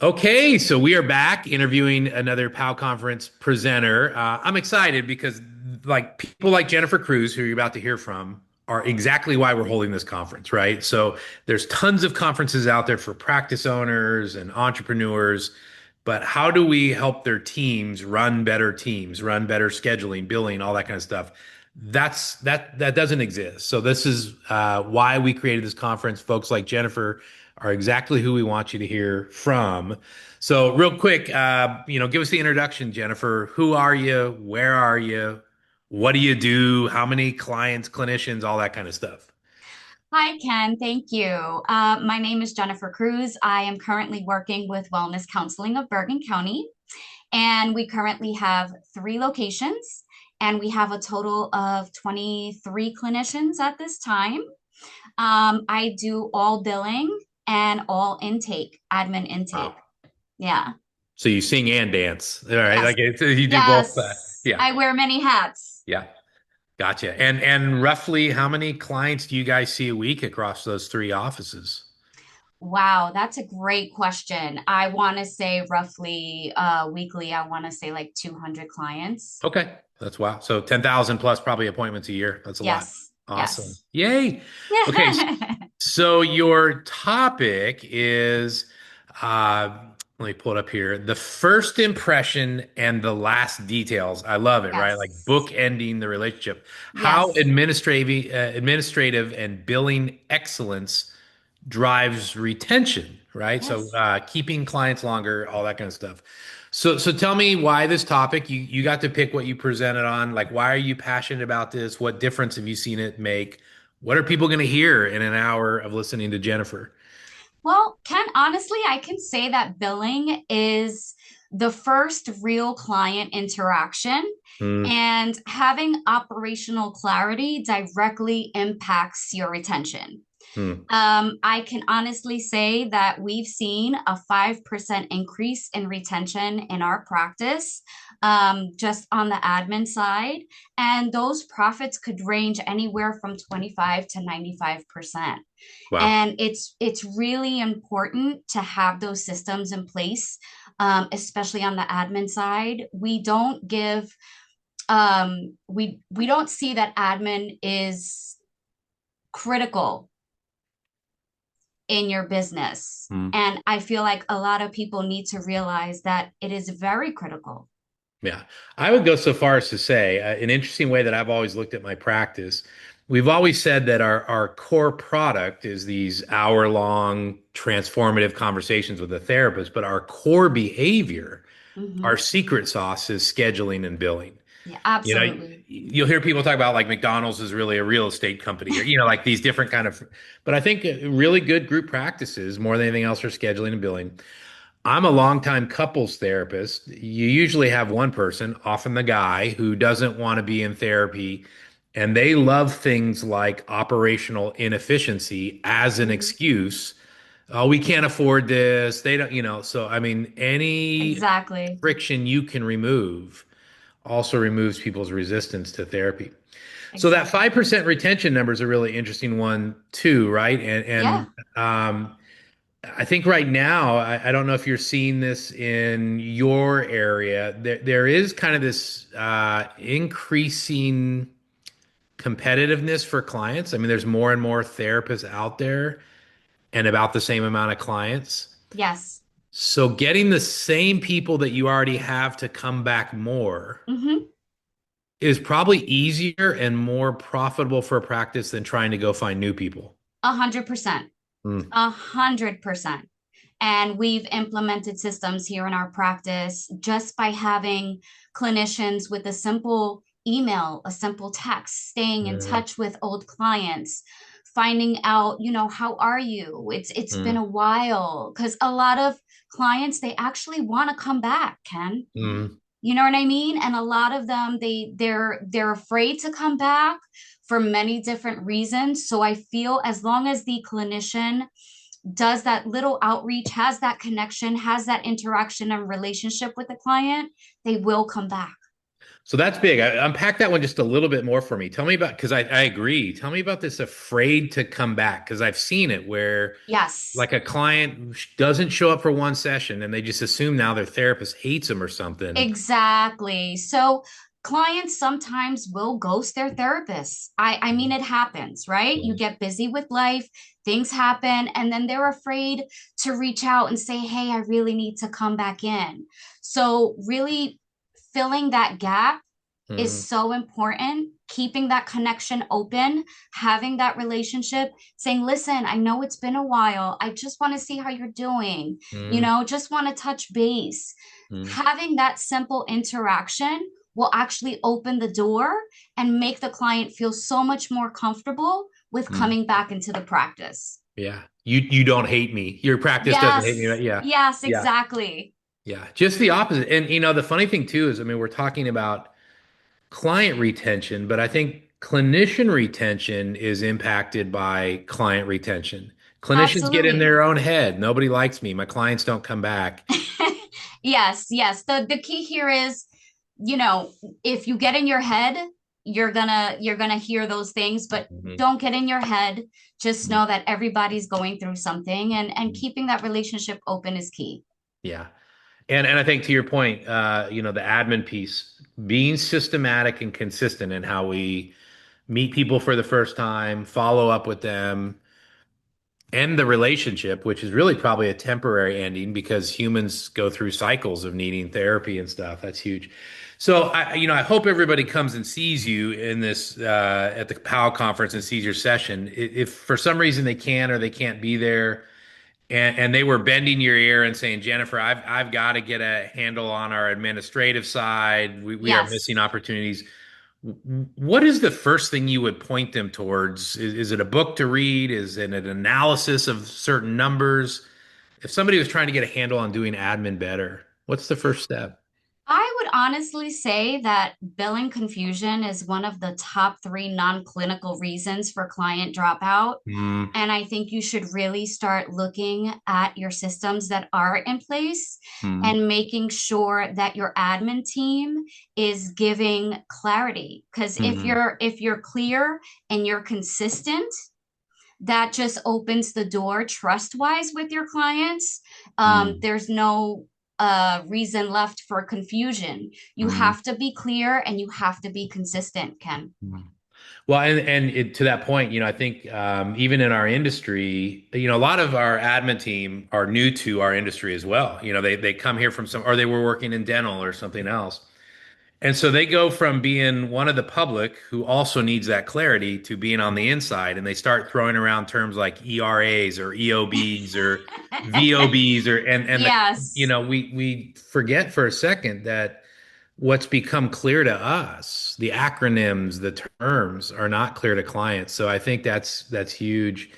Okay, so we are back interviewing another POW conference presenter. I'm excited because like people like Jennifer Cruz, who you're about to hear from, are exactly why we're holding this conference, right? So there's tons of conferences out there for practice owners and entrepreneurs, but how do we help their teams, run better scheduling, billing, all that kind of stuff? That doesn't exist. So this is why we created this conference. Folks like Jennifer are exactly who we want you to hear from. So, real quick, give us the introduction, Jennifer. Who are you? Where are you? What do you do? How many clients, clinicians, all that kind of stuff? Hi, Ken. Thank you. My name is Jennifer Cruz. I am currently working with Wellness Counseling of Bergen County, and we currently have three locations, and we have a total of 23 clinicians at this time. I do all billing and all intake, admin intake. Wow. Yeah. So you sing and dance, all right? Yes. You do both. Yes. Yeah, I wear many hats. yeah, gotcha. And roughly, how many clients do you guys see a week across those three offices? Wow, that's a great question. I want to say roughly weekly, I want to say like 200 clients. Okay, that's wow. So 10,000 plus probably appointments a year. That's a lot. Yes. Awesome. Yes. Yay. Okay, so your topic is, let me pull it up here. The first impression and the last details. I love it, right? Like Yes. bookending the relationship. How Yes. administrative and billing excellence drives retention, right? So Yes. keeping clients longer, all that kind of stuff. So tell me why this topic. You got to pick what you presented on. Like, why are you passionate about this? What difference have you seen it make? What are people going to hear in an hour of listening to Jennifer? Well, Ken, honestly, I can say that billing is the first real client interaction, Hmm. and having operational clarity directly impacts your retention. Hmm. I can honestly say that we've seen a 5% increase in retention in our practice, just on the admin side. And those profits could range anywhere from 25 to 95%. Wow. And it's really important to have those systems in place, especially on the admin side. We don't see that admin is critical in your business. Hmm. And I feel like a lot of people need to realize that it is very critical. Yeah, I would go so far as to say an interesting way that I've always looked at my practice. We've always said that our core product is these hour-long transformative conversations with a therapist, but our core behavior, our Mhm. secret sauce is scheduling and billing. Yeah, You know, absolutely. you'll hear people talk about like McDonald's is really a real estate company or, like these different kind of, but I think really good group practices more than anything else are scheduling and billing. I'm a longtime couples therapist. You usually have one person, often the guy, who doesn't want to be in therapy, and they love things like operational inefficiency as an Mhm. excuse. Oh, we can't afford this. They don't, so I mean, any Exactly. friction you can remove also removes people's resistance to therapy. So that Exactly. 5% retention number is a really interesting one too, right? Yeah. I think right now, I don't know if you're seeing this in your area. There is kind of this increasing competitiveness for clients. I mean, there's more and more therapists out there and about the same amount of clients. Yes. So getting the same people that you already have to come back more Mhm. is probably easier and more profitable for a practice than trying to go find new people. 100%. Mm. 100%. And we've implemented systems here in our practice just by having clinicians with a simple email, a simple text, staying in Mm. touch with old clients, finding out, how are you? It's been Mm. a while, because a lot of clients, they actually want to come back, Ken. Mm. You know what I mean? And a lot of them, they're afraid to come back for many different reasons. So I feel as long as the clinician does that little outreach, has that connection, has that interaction and relationship with the client, they will come back. So that's big. Unpack that one just a little bit more for me. Tell me about, because I agree. Tell me about this afraid to come back, because I've seen it where Yes. like a client doesn't show up for one session and they just assume now their therapist hates them or something. Exactly. So clients sometimes will ghost their therapists. I mean, it happens, right? You Yeah. get busy with life, things happen, and then they're afraid to reach out and say, hey, I really need to come back in. So, really filling that gap is Mhm. so important. Keeping that connection open, having that relationship, saying, listen, I know it's been a while. I just want to see how you're doing, Mhm. just want to touch base. Mhm. Having that simple interaction will actually open the door and make the client feel so much more comfortable with Mhm. coming back into the practice. Yeah. You don't hate me. Your practice doesn't hate me, Yes, right? Yeah. yes, Yeah. exactly. Yeah. Just the opposite. And the funny thing too is, I mean, we're talking about client retention, but I think clinician retention is impacted by client retention. Clinicians get in Absolutely. their own head. Nobody likes me. My clients don't come back. Yes, yes. The key here is, you know, if you get in your head, you're gonna hear those things, but Mhm. don't get in your head. Just know that everybody's going through something, and Mhm. keeping that relationship open is key. Yeah. And I think to your point, the admin piece, being systematic and consistent in how we meet people for the first time, follow up with them, end the relationship, which is really probably a temporary ending because humans go through cycles of needing therapy and stuff. That's huge. So I hope everybody comes and sees you in this at the POW conference and sees your session. If for some reason they can or they can't be there, and they were bending your ear and saying, Jennifer, I've got to get a handle on our administrative side. We are missing Yes. opportunities. What is the first thing you would point them towards? Is it a book to read? Is it an analysis of certain numbers? If somebody was trying to get a handle on doing admin better, what's the first step? I would honestly say that billing confusion is one of the top three non-clinical reasons for client dropout. Hmm. And I think you should really start looking at your systems that are in place Hmm. and making sure that your admin team is giving clarity. Because if Hmm. you're clear and you're consistent, that just opens the door trust-wise with your clients. Hmm. There's no reason left for confusion. You Hmm. have to be clear and you have to be consistent, Ken. Hmm. Well, to that point, I think even in our industry, a lot of our admin team are new to our industry as well. They come here from some, or they were working in dental or something else. And so they go from being one of the public who also needs that clarity to being on the inside, and they start throwing around terms like ERAs or EOBs or VOBs Yes. we forget for a second that what's become clear to us, the acronyms, the terms are not clear to clients. So I think that's huge.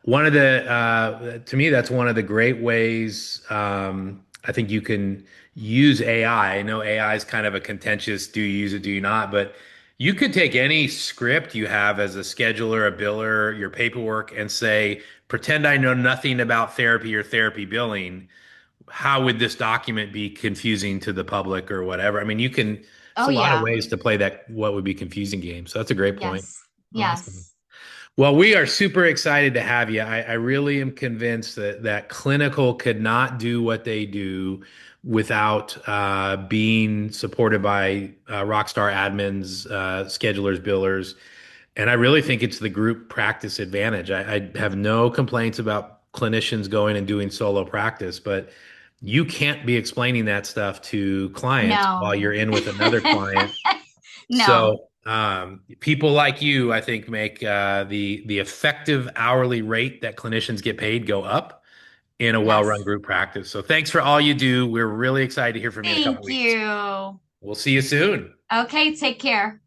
One of the to me, that's one of the great ways I think you can use AI. I know AI is kind of a contentious, do you use it, do you not? But you could take any script you have as a scheduler, a biller, your paperwork, and say, pretend I know nothing about therapy or therapy billing. How would this document be confusing to the public or whatever? I mean, it's Oh, a lot of yeah. ways to play that what would be confusing game. So that's a great point. Yes. Awesome. Yes. Well, we are super excited to have you. I really am convinced that clinical could not do what they do without being supported by rockstar admins, schedulers, billers. And I really think it's the group practice advantage. I have no complaints about clinicians going and doing solo practice, but you can't be explaining that stuff to clients while No. you're in with another client. No. So people like you, I think, make the effective hourly rate that clinicians get paid go up in a well-run Yes. group practice. So thanks for all you do. We're really excited to hear from you in a couple Thank weeks. you. We'll see you soon. Okay, take care.